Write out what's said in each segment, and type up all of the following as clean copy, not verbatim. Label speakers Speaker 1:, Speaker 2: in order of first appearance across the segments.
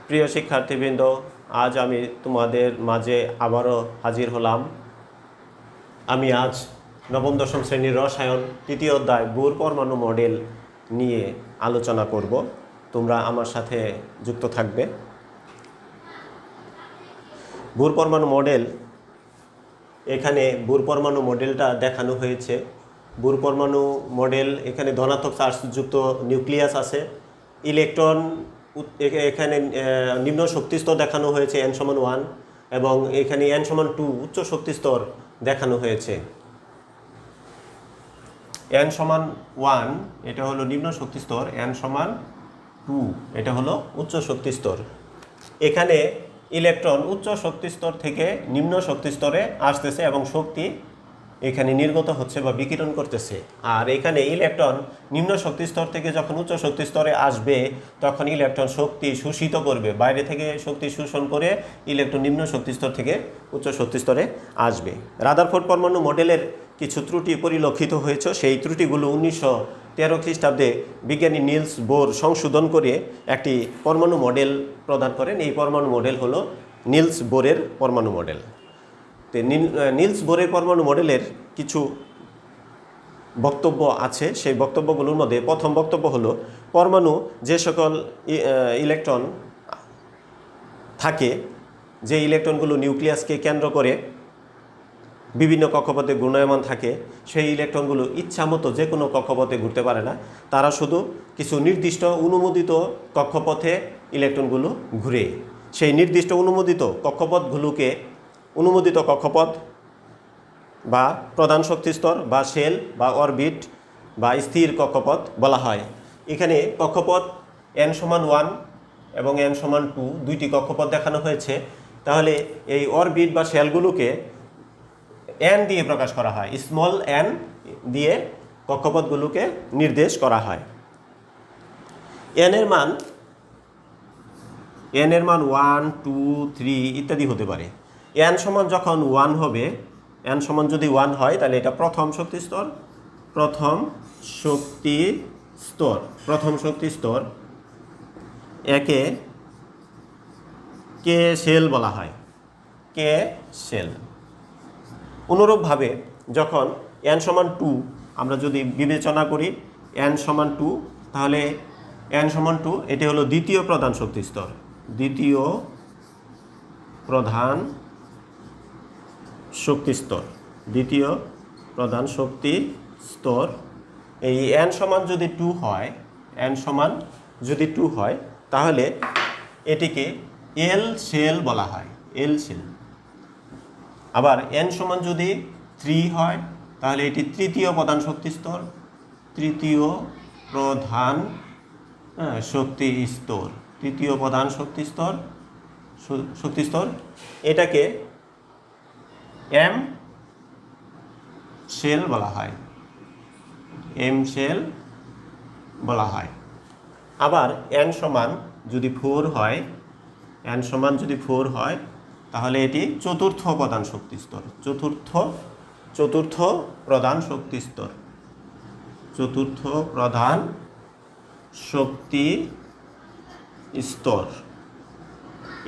Speaker 1: প্রিয় শিক্ষার্থীবৃন্দ, আজ আমি তোমাদের মাঝে আবারও হাজির হলাম। আমি আজ নবম দশম শ্রেণীর রসায়ন তৃতীয় অধ্যায় বোর পরমাণু মডেল নিয়ে আলোচনা করব। তোমরা আমার সাথে যুক্ত থাকবে। বোর পরমাণু মডেল, এখানে বোর পরমাণু মডেলটা দেখানো হয়েছে। বোর পরমাণু মডেল, এখানে ধনাত্মক চার্জযুক্ত নিউক্লিয়াস আছে। ইলেকট্রন এখানে নিম্ন শক্তি স্তর দেখানো হয়েছে n=1, এবং এখানে n=2 উচ্চ শক্তি স্তর দেখানো হয়েছে। n=1 এটা হলো নিম্ন শক্তি স্তর, n=2 এটা হলো উচ্চ শক্তি স্তর। এখানে ইলেকট্রন উচ্চ শক্তি স্তর থেকে নিম্ন শক্তি স্তরে আসতেছে এবং শক্তি এখানে নির্গত হচ্ছে বা বিকিরণ করতেছে। আর এখানে ইলেকট্রন নিম্ন শক্তি স্তর থেকে যখন উচ্চ শক্তি স্তরে আসবে, তখন ইলেকট্রন শক্তি শোষিত করবে, বাইরে থেকে শক্তি শোষণ করে ইলেকট্রন নিম্ন শক্তি স্তর থেকে উচ্চ শক্তি স্তরে আসবে। রাদারফোর্ড পরমাণু মডেলের কিছু ত্রুটি পরিলক্ষিত হয়েছে। সেই ত্রুটিগুলো 1913 খ্রিস্টাব্দে বিজ্ঞানী নিলস বোর সংশোধন করে একটি পরমাণু মডেল প্রদান করেন। এই পরমাণু মডেল হলো নিলস বোরের পরমাণু মডেল। নিলস বোরের পরমাণু মডেলের কিছু বক্তব্য আছে। সেই বক্তব্যগুলোর মধ্যে প্রথম বক্তব্য হলো, পরমাণু যে সকল ইলেকট্রন থাকে, যে ইলেকট্রনগুলো নিউক্লিয়াসকে কেন্দ্র করে বিভিন্ন কক্ষপথে ঘূর্ণায়মান থাকে, সেই ইলেকট্রনগুলো ইচ্ছামতো যে কোনো কক্ষপথে ঘুরতে পারে না। তারা শুধু কিছু নির্দিষ্ট অনুমোদিত কক্ষপথে ইলেকট্রনগুলো ঘুরে। সেই নির্দিষ্ট অনুমোদিত কক্ষপথ বা প্রধান শক্তি স্তর বা শেল বা অরবিট বা স্থির কক্ষপথ বলা হয়। এখানে কক্ষপথ n=1 এবং n=2 দুইটি কক্ষপথ দেখানো হয়েছে। তাহলে এই অরবিট বা শেলগুলোকে n দিয়ে প্রকাশ করা হয়, স্মল n দিয়ে কক্ষপথগুলোকে নির্দেশ করা হয়। n এর মান 1, 2, 3 ইত্যাদি হতে পারে। n সমান যখন 1 হবে, n সমান যদি 1 হয়, তাহলে এটা প্রথম শক্তি স্তর। একে কে শেল বলা হয়, কে শেল। অনুরূপভাবে যখন n=2 আমরা যদি বিবেচনা করি, n=2, তাহলে n=2 এটি হলো দ্বিতীয় প্রধান শক্তি স্তর। দ্বিতীয় প্রধান শক্তি স্তর। এই n সমান যদি 2 হয়, তাহলে এটিকে এল শেল বলা হয়, এল শেল। আবার n সমান যদি 3 হয়, তাহলে এটি তৃতীয় প্রধান শক্তি স্তর। এটাকে এম শেল বলা হয়। আবার n সমান যদি 4 হয়, তাহলে এটি চতুর্থ প্রধান শক্তি স্তর।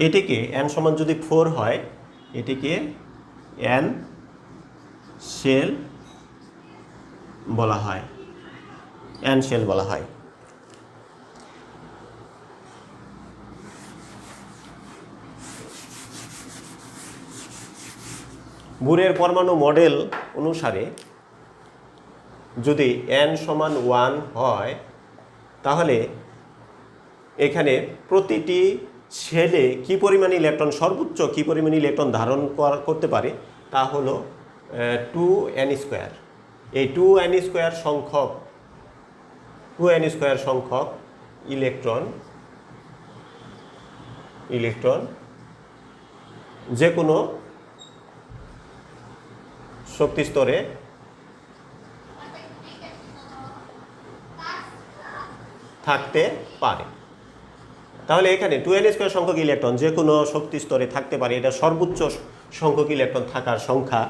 Speaker 1: এটিকে n সমান যদি 4 হয়, এটিকে n শেল বলা হয়, বোরের পরমাণু মডেল অনুসারে যদি n=1 হয়, তাহলে এখানে প্রতিটি শেলে সর্বোচ্চ কি পরিমাণ ইলেকট্রন ধারণ করতে পারে, তা হলো 2n²। এই 2n² সংখ্যক ইলেকট্রন যে কোনো শক্তি স্তরে থাকতে পারে। তাহলে এখানে 2n² সংখ্যক ইলেকট্রন যে কোনো শক্তি স্তরে থাকতে পারে। এটা সর্বোচ্চ সংখ্যক ইলেকট্রন থাকার সংখ্যা।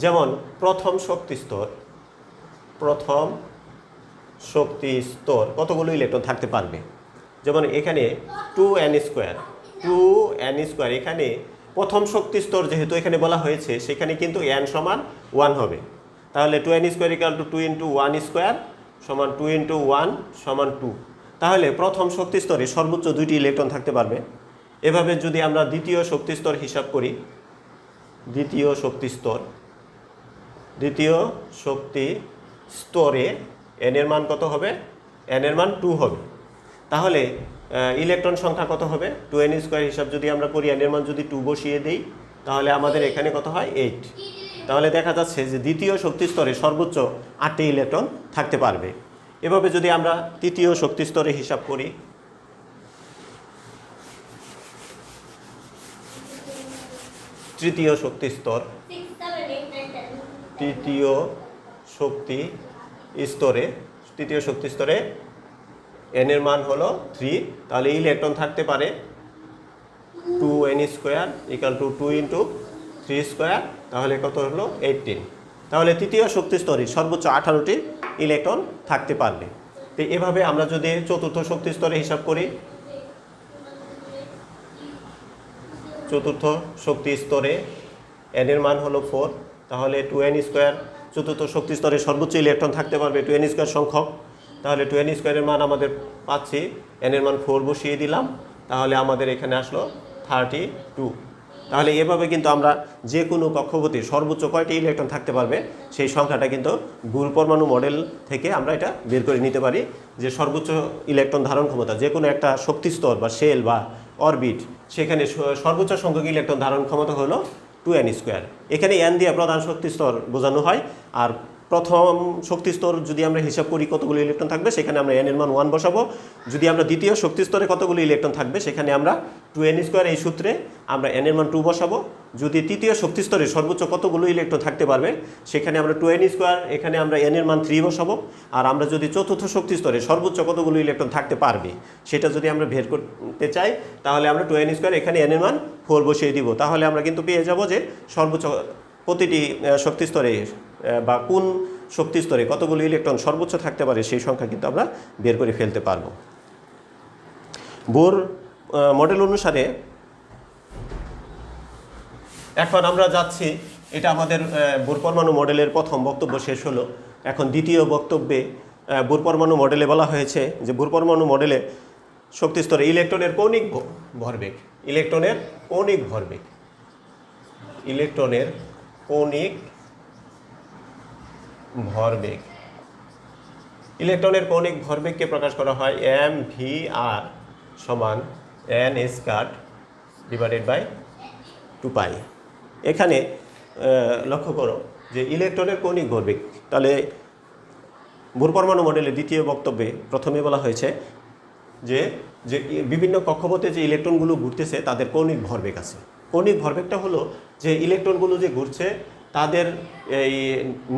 Speaker 1: যেমন প্রথম শক্তি স্তর কতগুলো ইলেকট্রন থাকতে পারবে, যেমন এখানে 2n²। 2n²। এখানে প্রথম শক্তি স্তর যেহেতু এখানে বলা হয়েছে, সেখানে কিন্তু n সমান 1 হবে। তাহলে 2n² = 2 × 1² সমান 2 × 1 সমান 2। তাহলে প্রথম শক্তি স্তরে সর্বোচ্চ 2টি ইলেকট্রন থাকতে পারবে। এভাবে যদি আমরা দ্বিতীয় শক্তি স্তর হিসাব করি, দ্বিতীয় শক্তি স্তরে n এর মান কত হবে? n এর মান 2 হবে। তাহলে ইলেকট্রন সংখ্যা কত হবে? 2n² হিসাব যদি আমরা করি, n এর মান যদি 2 বসিয়ে দেই, তাহলে আমাদের এখানে কত হয়? 8। তাহলে দেখা যাচ্ছে যে দ্বিতীয় শক্তি স্তরে সর্বোচ্চ 8টি ইলেকট্রন থাকতে পারবে। এভাবে যদি আমরা তৃতীয় শক্তি স্তরে হিসাব করি, তৃতীয় শক্তি স্তরে n এর মান হলো 3। তাহলে ইলেকট্রন থাকতে পারে 2n² = 2 × 3²। তাহলে কত হলো? 18। তাহলে তৃতীয় শক্তি স্তরে সর্বোচ্চ 18টি ইলেকট্রন থাকতে পারবে। তো এভাবে আমরা যদি চতুর্থ শক্তি স্তরে হিসাব করি, চতুর্থ শক্তি স্তরে n এর মান হলো 4। তাহলে 2n², চতুর্থ শক্তি স্তরে সর্বোচ্চ ইলেকট্রন থাকতে পারবে 2n² সংখ্যক। তাহলে 2n² এর মান আমাদের পাচ্ছি, n এর মান 4 বসিয়ে দিলাম, তাহলে আমাদের এখানে আসলো 32। তাহলে এভাবে কিন্তু আমরা যে কোনো কক্ষপথে সর্বোচ্চ কয়টি ইলেকট্রন থাকতে পারবে সেই সংখ্যাটা কিন্তু বুর পরমাণু মডেল থেকে আমরা এটা বের করে নিতে পারি, যে সর্বোচ্চ ইলেকট্রন ধারণ ক্ষমতা যে কোনো একটা শক্তি স্তর বা শেল বা অরবিট, সেখানে সর্বোচ্চ সংখ্যক ইলেকট্রন ধারণ ক্ষমতা হলো 2n²। এখানে n দিয়ে প্রধান শক্তি স্তর বোঝানো হয়। আর প্রথম শক্তি স্তর যদি আমরা হিসাব করি কতগুলো ইলেকট্রন থাকবে, সেখানে আমরা n এর মান 1 বসাবো। যদি আমরা দ্বিতীয় শক্তি স্তরে কতগুলো ইলেকট্রন থাকবে, সেখানে আমরা 2n² এই সূত্রে আমরা n এর মান 2 বসাবো। যদি তৃতীয় শক্তি স্তরে সর্বোচ্চ কতগুলো ইলেকট্রন থাকতে পারবে, সেখানে আমরা 2n², এখানে আমরা n এর মান 3 বসাবো। আর আমরা যদি চতুর্থ শক্তি স্তরে সর্বোচ্চ কতগুলো ইলেকট্রন থাকতে পারবে সেটা যদি আমরা বের করতে চাই, তাহলে আমরা 2n², এখানে n এর মান 4 বসিয়ে দিব। তাহলে আমরা কিন্তু পেয়ে যাব যে সর্বোচ্চ প্রতিটি শক্তি স্তরে বা কোন শক্তি স্তরে কতগুলো ইলেকট্রন সর্বোচ্চ থাকতে পারে সেই সংখ্যা কিন্তু আমরা বের করে ফেলতে পারব। বোর মডেল অনুসারে এখন আমরা যাচ্ছি, এটা আমাদের বোর পরমাণু মডেলের প্রথম বক্তব্য শেষ হলো। এখন দ্বিতীয় বক্তব্যে বোর পরমাণু মডেলে বলা হয়েছে যে বোর পরমাণু মডেলে শক্তি স্তরে ইলেকট্রনের কৌণিক ভরবেগ, ইলেকট্রনের কৌণিক ভরবেগকে প্রকাশ করা হয় mvr সমান n²/2π। এখানে লক্ষ্য করো যে ইলেকট্রনের কৌণিক ভরবেগ, তাহলে বোর পরমাণু মডেলের দ্বিতীয় বক্তব্যে প্রথমে বলা হয়েছে যে বিভিন্ন কক্ষপথে যে ইলেকট্রনগুলো ঘুরতেছে তাদের কৌণিক ভরবেগ আছে। কৌণিক ভরবেগটা হলো যে ইলেকট্রনগুলো যে ঘুরছে তাদের এই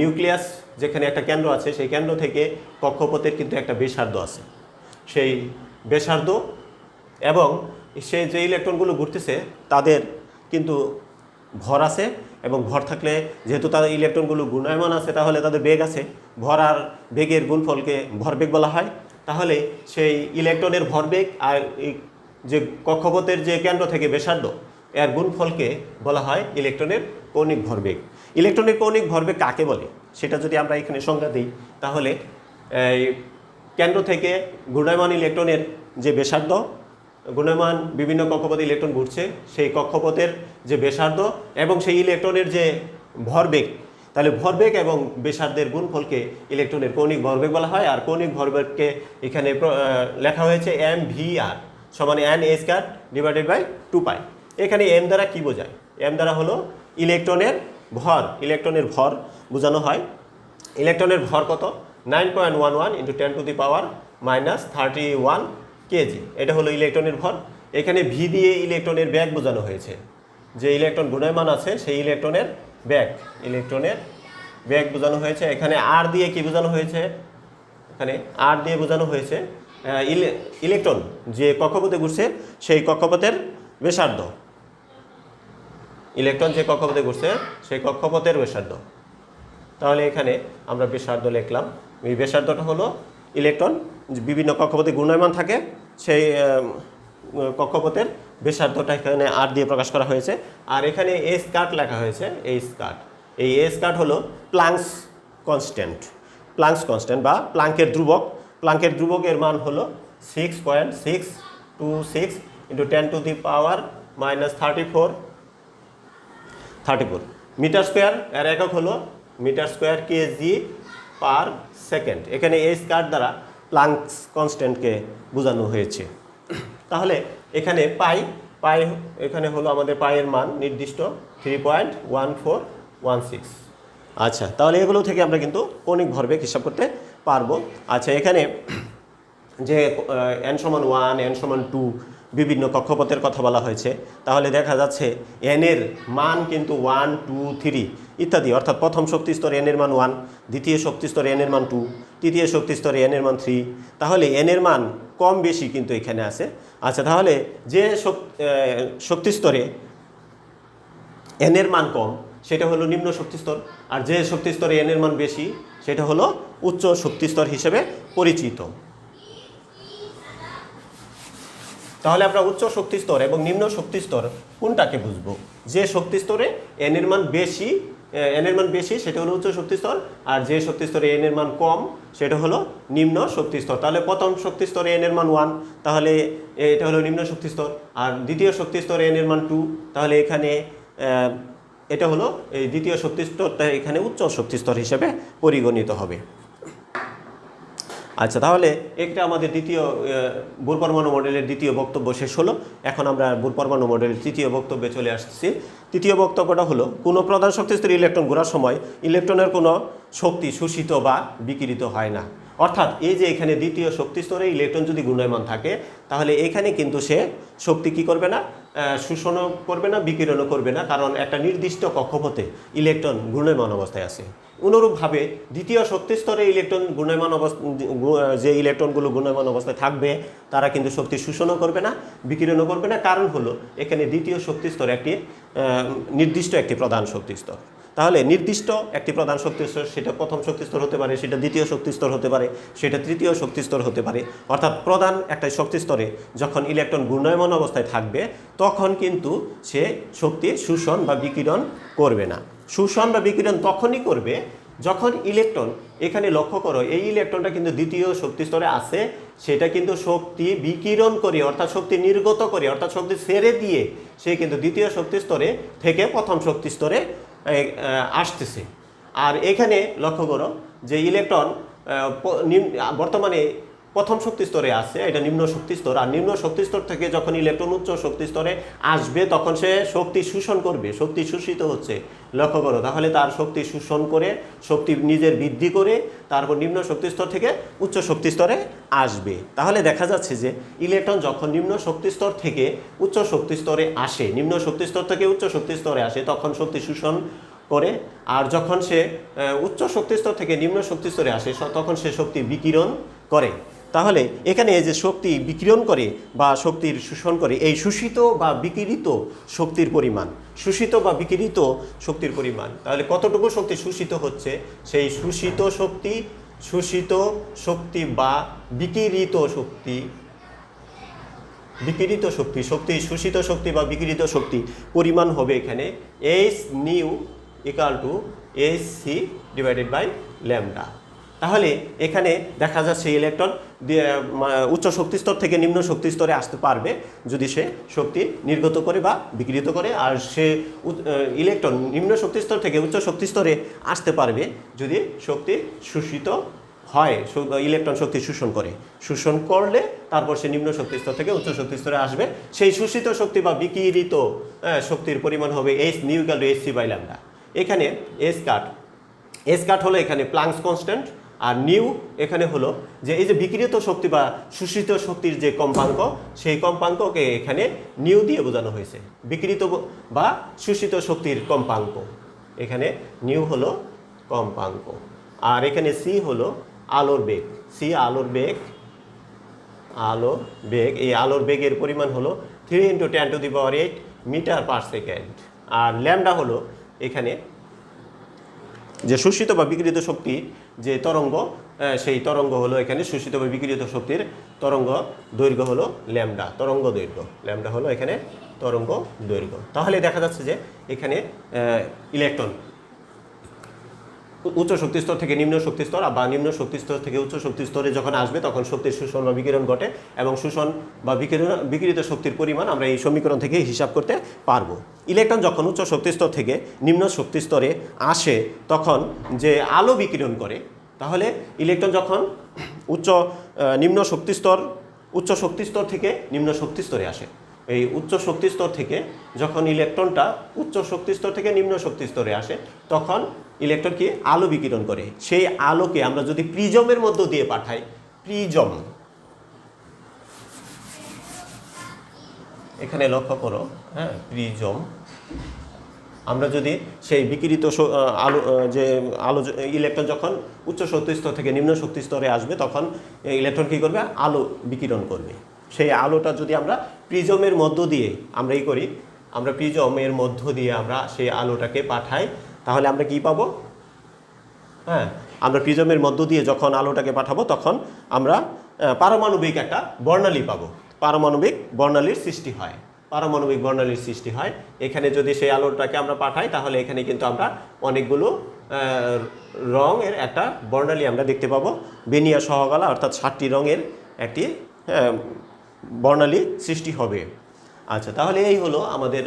Speaker 1: নিউক্লিয়াস যেখানে একটা কেন্দ্র আছে, সেই কেন্দ্র থেকে কক্ষপথের কিন্তু একটা ব্যাসার্ধ আছে। সেই ব্যাসার্ধ এবং সেই যে ইলেকট্রনগুলো ঘুরতেছে তাদের কিন্তু ভর আছে, এবং ভর থাকলে যেহেতু তাদের ইলেকট্রনগুলো ঘূর্ণায়মান আছে, তাহলে তাদের বেগ আছে। ভর আর বেগের গুণফলকে ভরবেগ বলা হয়। তাহলে সেই ইলেকট্রনের ভরবেগ আর যে কক্ষপথের যে কেন্দ্র থেকে ব্যাসার্ধ, এর গুণফলকে বলা হয় ইলেকট্রনের কৌণিক ভরবেগ। ইলেকট্রনের কৌণিক ভরবেগ কাকে বলে সেটা যদি আমরা এখানে সংজ্ঞা দিই, তাহলে কেন্দ্র থেকে ঘূর্ণায়মান ইলেকট্রনের যে ব্যাসার্ধ, ঘূর্ণায়মান বিভিন্ন কক্ষপথে ইলেকট্রন ঘুরছে, সেই কক্ষপথের যে ব্যাসার্ধ এবং সেই ইলেকট্রনের যে ভরবেগ, তাহলে ভরবেগ এবং ব্যাসার্ধের গুণফলকে ইলেকট্রনের কৌণিক ভরবেগ বলা হয়। আর কৌণিক ভরবেগকে এখানে লেখা হয়েছে mvr সমান n²/2π। এখানে m দ্বারা কি বোঝায়? m দ্বারা হলো ইলেকট্রনের ভর বোঝানো হয়। ইলেকট্রনের ভর কত? 9.11 × 10⁻31 কেজি। এটা হলো ইলেকট্রনের ভর। এখানে ভি দিয়ে ইলেকট্রনের ব্যাগ বোঝানো হয়েছে, যে ইলেকট্রন ঘূর্ণায়মান আছে সেই ইলেকট্রনের ব্যাগ বোঝানো হয়েছে। এখানে আর দিয়ে কি বোঝানো হয়েছে? এখানে আর দিয়ে বোঝানো হয়েছে ইলেকট্রন যে কক্ষপথে ঘুরছে সেই কক্ষপথের ব্যাসার্ধ। ইলেকট্রন যে কক্ষপথে ঘুরছে সেই কক্ষপথের ব্যাসার্ধ। তাহলে এখানে আমরা ব্যাসার্ধ লিখলাম। এই ব্যাসার্ধটা হলো ইলেকট্রন বিভিন্ন কক্ষপথে ঘূর্ণায়মান থাকে, সেই কক্ষপথের ব্যাসার্ধটা এখানে আর দিয়ে প্রকাশ করা হয়েছে। আর এখানে এ স্কার্ট লেখা হয়েছে, এই স্কার্ট, এই এ স্কার্ট হলো প্লাঙ্কস কনস্ট্যান্ট, প্লাঙ্কস কনস্ট্যান্ট বা প্লাঙ্কের ধ্রুবক। প্লাঙ্কের ধ্রুবকের মান হলো 6.626 ইন্টু 10⁻⁻34 মিটার স্কোয়ার। এর একক হলো metre square KG per second. এখানে এই স্কার্ট দ্বারা প্লাঙ্কস কনস্ট্যান্টকে বোঝানো হয়েছে। তাহলে এখানে পাই এখানে হলো আমাদের পায়ের মান নির্দিষ্ট 3.1416। আচ্ছা, তাহলে এগুলো থেকে আমরা কিন্তু কৌণিক ভরবেগ হিসাব করতে পারবো। আচ্ছা, এখানে যে n=1 n=2 বিভিন্ন কক্ষপথের কথা বলা হয়েছে, তাহলে দেখা যাচ্ছে n এর মান কিন্তু 1 2 3 ইত্যাদি, অর্থাৎ প্রথম শক্তি স্তরে n এর মান 1, দ্বিতীয় শক্তি স্তরে n এর মান 2, তৃতীয় শক্তি স্তরে n এর মান 3। তাহলে n এর মান কম বেশি কিন্তু এখানে আছে। আচ্ছা, তাহলে যে শক্তি স্তরে n এর মান কম সেটা হলো নিম্ন শক্তি স্তর, আর যে শক্তি স্তরে n এর মান বেশি সেটা হলো উচ্চ শক্তি স্তর হিসেবে পরিচিত। তাহলে আমরা উচ্চ শক্তি স্তর এবং নিম্ন শক্তি স্তর কোনটাকে বুঝবো? যে শক্তি স্তরে n এর মান বেশি সেটা হলো উচ্চ শক্তি স্তর, আর যে শক্তি স্তরে n এর মান কম সেটা হলো নিম্ন শক্তি স্তর। তাহলে প্রথম শক্তি স্তরে n এর মান 1, তাহলে এটা হলো নিম্ন শক্তি স্তর। আর দ্বিতীয় শক্তি স্তরে n এর মান 2, তাহলে এখানে এটা হলো এই দ্বিতীয় শক্তি স্তরটা এখানে উচ্চ শক্তি স্তর হিসেবে পরিগণিত হবে। আচ্ছা, তাহলে একটা আমাদের দ্বিতীয় বোর পরমাণু মডেলের দ্বিতীয় বক্তব্য শেষ হলো। এখন আমরা বোর পরমাণু মডেলের তৃতীয় বক্তব্যে চলে আসছি। তৃতীয় বক্তব্যটা হলো কোনো প্রধান শক্তি স্তরে ইলেকট্রন ঘোরার সময় ইলেকট্রনের কোনো শক্তি শোষিত বা বিকিরিত হয় না। অর্থাৎ এই যে এখানে দ্বিতীয় শক্তি স্তরে ইলেকট্রন যদি ঘূর্ণায়মান থাকে, তাহলে এখানে কিন্তু সে শক্তি কি করবে না, শোষণও করবে না, বিকিরণও করবে না, কারণ একটা নির্দিষ্ট কক্ষপথে ইলেকট্রন ঘূর্ণায়মান অবস্থায় আছে। অনুরূপভাবে দ্বিতীয় শক্তি স্তরে ইলেকট্রন ঘূর্ণায়মান যে ইলেকট্রনগুলো ঘূর্ণায়মান অবস্থায় থাকবে তারা কিন্তু শক্তি শোষণও করবে না, বিকিরণও করবে না। কারণ হলো এখানে দ্বিতীয় শক্তি স্তর একটি নির্দিষ্ট একটি প্রধান শক্তি স্তর। তাহলে নির্দিষ্ট একটি প্রধান শক্তি স্তর, সেটা প্রথম শক্তি স্তর হতে পারে, সেটা দ্বিতীয় শক্তি স্তর হতে পারে, সেটা তৃতীয় শক্তি স্তর হতে পারে। অর্থাৎ প্রধান একটা শক্তি স্তরে যখন ইলেকট্রন ঘূর্ণায়মান অবস্থায় থাকবে তখন কিন্তু সে শক্তি শোষণ বা বিকিরণ করবে না। শোষণ বা বিকিরণ তখনই করবে যখন ইলেকট্রন, এখানে লক্ষ্য করো এই ইলেকট্রনটা কিন্তু দ্বিতীয় শক্তি স্তরে আছে, সেটা কিন্তু শক্তি বিকিরণ করে অর্থাৎ শক্তি নির্গত করে অর্থাৎ শক্তি ছেড়ে দিয়ে সে কিন্তু দ্বিতীয় শক্তি স্তরে থেকে প্রথম শক্তি স্তরে আসতেছে। আর এখানে লক্ষ্য করো যে ইলেকট্রন বর্তমানে প্রথম শক্তি স্তরে আছে, এটা নিম্ন শক্তি স্তর। আর নিম্ন শক্তি স্তর থেকে যখন ইলেকট্রন উচ্চ শক্তি স্তরে আসবে তখন সে শক্তি শোষণ করবে, শক্তি শোষিত হচ্ছে, লক্ষ্য করো। তাহলে তার শক্তি শোষণ করে শক্তি নিজের বৃদ্ধি করে তারপর নিম্ন শক্তি স্তর থেকে উচ্চ শক্তি স্তরে আসবে। তাহলে দেখা যাচ্ছে যে ইলেকট্রন যখন নিম্ন শক্তি স্তর থেকে উচ্চ শক্তি স্তরে আসে, নিম্ন শক্তি স্তর থেকে উচ্চ শক্তি স্তরে আসে তখন শক্তি শোষণ করে, আর যখন সে উচ্চ শক্তি স্তর থেকে নিম্ন শক্তি স্তরে আসে তখন সে শক্তি বিকিরণ করে। তাহলে এখানে এই যে শক্তি বিকিরণ করে বা শক্তির শোষণ করে, এই শোষিত বা বিকিরিত শক্তির পরিমাণ, শোষিত বা বিকিরিত শক্তির পরিমাণ, তাহলে কতটুকু শক্তি শোষিত হচ্ছে, সেই শোষিত শক্তি বা বিকিরিত শক্তি, শক্তি শোষিত শক্তি বা বিকিরিত শক্তি পরিমাণ হবে এখানে H nu equal to Hc divided by lambda. তাহলে এখানে দেখা যাচ্ছে ইলেকট্রন উচ্চ শক্তি স্তর থেকে নিম্ন শক্তি স্তরে আসতে পারবে যদি সে শক্তি নির্গত করে বা বিকিরিত করে, আর সে ইলেকট্রন নিম্ন শক্তি স্তর থেকে উচ্চ শক্তি স্তরে আসতে পারবে যদি শক্তি শোষিত হয়, ইলেকট্রন শক্তি শোষণ করে, শোষণ করলে তারপর সে নিম্ন শক্তি স্তর থেকে উচ্চ শক্তি স্তরে আসবে। সেই শোষিত শক্তি বা বিকিরিত শক্তির পরিমাণ হবে H nu equal to Hc by lambda. এখানে এস কাট হলো এখানে প্লাঙ্কস কনস্ট্যান্ট, আর নিউ এখানে হলো যে এই যে বিকিরিত শক্তি বা শোষিত শক্তির যে কম্পাঙ্ক, সেই কম্পাঙ্ককে এখানে নিউ দিয়ে বোঝানো হয়েছে, বিকিরিত বা শোষিত শক্তির কম্পাঙ্ক। এখানে নিউ হলো কম্পাঙ্ক, আর এখানে সি হলো আলোর বেগ, আলোর বেগ, এই আলোর বেগের পরিমাণ হলো 3 × 10⁸ মিটার পার সেকেন্ড। আর ল্যামডা হলো এখানে যে শোষিত বা বিকিরিত শক্তি যে তরঙ্গ সেই তরঙ্গ হলো এখানে শোষিত বা বিকিরিত শক্তির তরঙ্গ দৈর্ঘ্য হলো ল্যামডা, তরঙ্গ দৈর্ঘ্য। ল্যামডা হলো এখানে তরঙ্গ দৈর্ঘ্য। তাহলে দেখা যাচ্ছে যে এখানে ইলেকট্রন উচ্চ শক্তি স্তর থেকে নিম্ন শক্তি স্তর বা নিম্ন শক্তি স্তর থেকে উচ্চ শক্তি স্তরে যখন আসবে তখন শক্তির শোষণ বা বিকিরণ ঘটে, এবং শোষণ বা বিকিরিত শক্তির পরিমাণ আমরা এই সমীকরণ থেকে হিসাব করতে পারবো। ইলেকট্রন যখন উচ্চ শক্তি স্তর থেকে নিম্ন শক্তি স্তরে আসে তখন যে আলো বিকিরণ করে, তাহলে ইলেকট্রন যখন নিম্ন শক্তি স্তর উচ্চ শক্তি স্তর থেকে নিম্ন শক্তি স্তরে আসে, এই উচ্চ শক্তি স্তর থেকে যখন ইলেকট্রনটা উচ্চ শক্তি স্তর থেকে নিম্ন শক্তি স্তরে আসে তখন ইলেকট্রন কি আলো বিকিরণ করে। সেই আলোকে আমরা যদি প্রিজমের মধ্য দিয়ে পাঠাই, প্রিজম এখানে লক্ষ্য করো, হ্যাঁ প্রিজম, আমরা যদি সেই বিকিরিত আলো যে আলো ইলেকট্রন যখন উচ্চ শক্তি স্তর থেকে নিম্ন শক্তি স্তরে আসবে তখন ইলেকট্রন কী করবে, আলো বিকিরণ করবে। সেই আলোটা যদি আমরা প্রিজমের মধ্য দিয়ে আমরা করি, আমরা প্রিজমের মধ্য দিয়ে আমরা সেই আলোটাকে পাঠাই, তাহলে আমরা কি পাবো, হ্যাঁ আমরা প্রিজমের মধ্য দিয়ে যখন আলোটাকে পাঠাবো তখন আমরা পারমাণবিক একটা বর্ণালী পাবো, পারমাণবিক বর্ণালীর সৃষ্টি হয়, পারমাণবিক বর্ণালীর সৃষ্টি হয়। এখানে যদি সেই আলোটাকে আমরা পাঠাই তাহলে এখানে কিন্তু আমরা অনেকগুলো রঙের একটা বর্ণালী আমরা দেখতে পাবো, বেনিয়া সহগলা অর্থাৎ 7টি রঙের একটি বর্ণালী সৃষ্টি হবে। আচ্ছা, তাহলে এই হলো আমাদের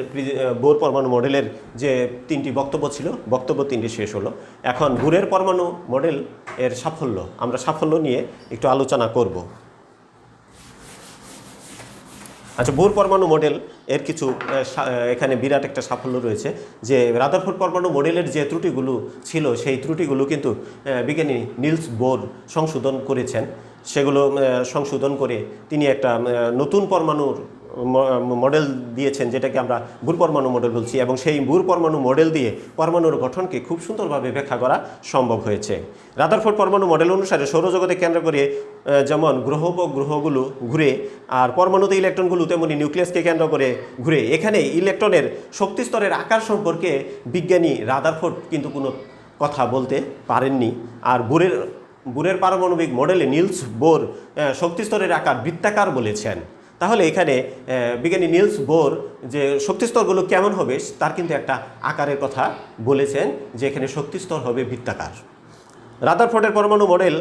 Speaker 1: বোর পরমাণু মডেলের যে 3টি বক্তব্য ছিল, বক্তব্য 3টি শেষ হলো। এখন বোরের পরমাণু মডেল এর সাফল্য, আমরা সাফল্য নিয়ে একটু আলোচনা করব। আচ্ছা, বোর পরমাণু মডেল এর কিছু এখানে বিরাট একটা সাফল্য রয়েছে, যে রাদারফোর্ড পরমাণু মডেলের যে ত্রুটিগুলো ছিল সেই ত্রুটিগুলো কিন্তু বিজ্ঞানী নিলস বোর সংশোধন করেছেন। সেগুলো সংশোধন করে তিনি একটা নতুন পরমাণুর মডেল দিয়েছেন, যেটাকে আমরা বোর পরমাণু মডেল বলছি, এবং সেই বোর পরমাণু মডেল দিয়ে পরমাণুর গঠনকে খুব সুন্দরভাবে ব্যাখ্যা করা সম্ভব হয়েছে। রাদারফোর্ড পরমাণু মডেল অনুসারে সৌরজগতে কেন্দ্র করে যেমন গ্রহগুলো ঘুরে, আর পরমাণুতে ইলেকট্রনগুলো তেমনি নিউক্লিয়াসকে কেন্দ্র করে ঘুরে। এখানে ইলেকট্রনের শক্তি স্তরের আকার সম্পর্কে বিজ্ঞানী রাদারফোর্ড কিন্তু কোনো কথা বলতে পারেননি। আর বোরের পারমাণবিক মডেলে নিলস বোর শক্তিস্তরের আকার বৃত্তাকার বলেছেন। তাহলে এখানে বিজ্ঞানী নিলস বোর যে শক্তিস্তরগুলো কেমন হবে তার কিন্তু একটা আকারের কথা বলেছেন, যে এখানে শক্তিস্তর হবে বৃত্তাকার। রাদারফোর্ডের পরমাণু মডেল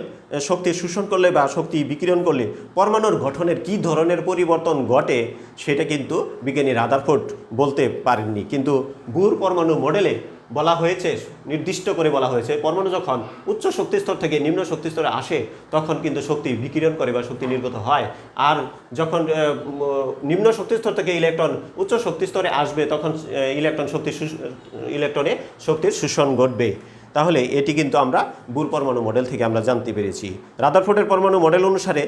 Speaker 1: শক্তি শোষণ করলে বা শক্তি বিকিরণ করলে পরমাণুর গঠনের কী ধরনের পরিবর্তন ঘটে সেটা কিন্তু বিজ্ঞানী রাদারফোর্ড বলতে পারেননি। কিন্তু বোর পরমাণু মডেলে বলা হয়েছে, নির্দিষ্ট করে বলা হয়েছে, পরমাণু যখন উচ্চ শক্তিস্তর থেকে নিম্ন শক্তিস্তরে আসে তখন কিন্তু শক্তি বিকিরণ করে বা শক্তি নির্গত হয়, আর যখন নিম্ন শক্তিস্তর থেকে ইলেকট্রন উচ্চ শক্তিস্তরে আসবে তখন ইলেকট্রনে শক্তির শোষণ ঘটবে। তাহলে এটি কিন্তু আমরা বোর পরমাণু মডেল থেকে আমরা জানতে পেরেছি। রাদারফোর্ডের পরমাণু মডেল অনুসারে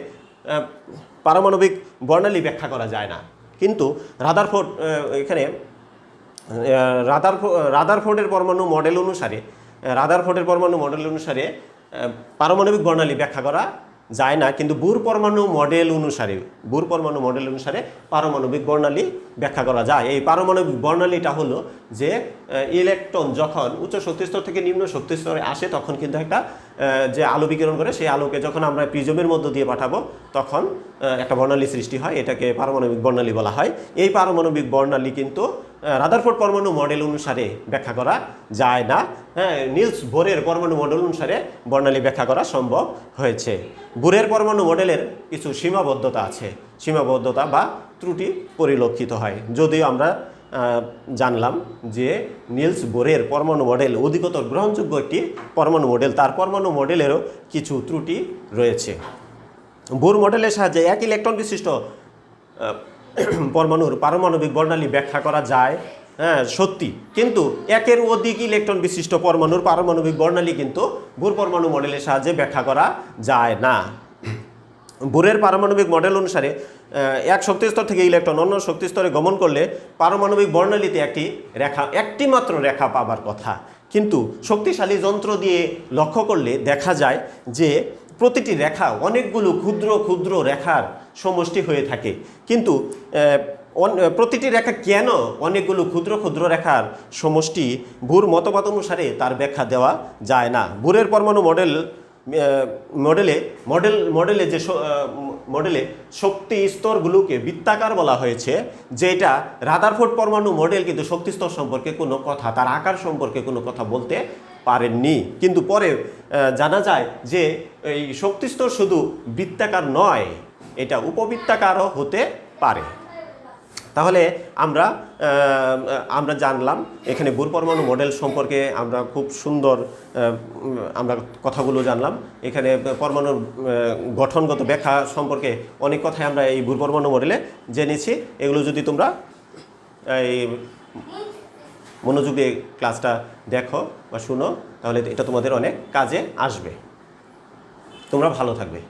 Speaker 1: পারমাণবিক বর্ণালী ব্যাখ্যা করা যায় না, কিন্তু রাদারফোর্ডের পরমাণু মডেল অনুসারে পারমাণবিক বর্ণালী ব্যাখ্যা করা যায় না, কিন্তু বোর পরমাণু মডেল অনুসারে পারমাণবিক বর্ণালী ব্যাখ্যা করা যায়। এই পারমাণবিক বর্ণালীটা হলো যে ইলেকট্রন যখন উচ্চ শক্তিস্তর থেকে নিম্ন শক্তিস্তরে আসে তখন কিন্তু একটা যে আলো বিকিরণ করে, সেই আলোকে যখন আমরা প্রিজমের মধ্য দিয়ে পাঠাবো তখন একটা বর্ণালী সৃষ্টি হয়, এটাকে পারমাণবিক বর্ণালী বলা হয়। এই পারমাণবিক বর্ণালী কিন্তু রাদারফোর্ড পরমাণু মডেল অনুসারে ব্যাখ্যা করা যায় না। নিলস বোরের পরমাণু মডেল অনুসারে বর্ণালী ব্যাখ্যা করা সম্ভব হয়েছে। বোরের পরমাণু মডেলের কিছু সীমাবদ্ধতা বা ত্রুটি পরিলক্ষিত হয়, যদিও আমরা জানলাম যে নিলস বোরের পরমাণু মডেল অধিকতর গ্রহণযোগ্য একটি পরমাণু মডেল, তার পরমাণু মডেলেরও কিছু ত্রুটি রয়েছে। বোর মডেলের সাহায্যে এক ইলেকট্রন বিশিষ্ট পরমাণুর পারমাণবিক বর্ণালী ব্যাখ্যা করা যায়, হ্যাঁ সত্যি, কিন্তু একের অধিক ইলেকট্রন বিশিষ্ট পরমাণুর পারমাণবিক বর্ণালী কিন্তু বোর পরমাণু মডেলের সাহায্যে ব্যাখ্যা করা যায় না। বোরের পারমাণবিক মডেল অনুসারে এক শক্তিস্তর থেকে ইলেকট্রন অন্য শক্তিস্তরে গমন করলে পারমাণবিক বর্ণালীতে একটি মাত্র রেখা পাবার কথা, কিন্তু শক্তিশালী যন্ত্র দিয়ে লক্ষ্য করলে দেখা যায় যে প্রতিটি রেখা অনেকগুলো ক্ষুদ্র ক্ষুদ্র রেখার সমষ্টি হয়ে থাকে। কিন্তু প্রতিটি রেখা কেন অনেকগুলো ক্ষুদ্র ক্ষুদ্র রেখার সমষ্টি, বোর মতবাদ অনুসারে তার ব্যাখ্যা দেওয়া যায় না। বোরের পরমাণু মডেল মডেলে যে মডেলে শক্তি স্তরগুলোকে বৃত্তাকার বলা হয়েছে, যেটা রাদারফোর্ড পরমাণু মডেল কিন্তু শক্তি স্তর সম্পর্কে কোনো কথা, তার আকার সম্পর্কে কোনো কথা বলতে পারেননি। কিন্তু পরে জানা যায় যে এই শক্তি স্তর শুধু বৃত্তাকার নয়, এটা উপবৃত্তাকারও হতে পারে। তাহলে আমরা জানলাম এখানে বোর পরমাণু মডেল সম্পর্কে, আমরা খুব সুন্দর আমরা কথাগুলো জানলাম। এখানে পরমাণুর গঠনগত ব্যাখ্যা সম্পর্কে অনেক কথাই আমরা এই বোর পরমাণু মডেলে জেনেছি। এগুলো যদি তোমরা এই মনোযোগ দিয়ে ক্লাসটা দেখো বা শুনো, তাহলে এটা তোমাদের অনেক কাজে আসবে। তোমরা ভালো থাকবে।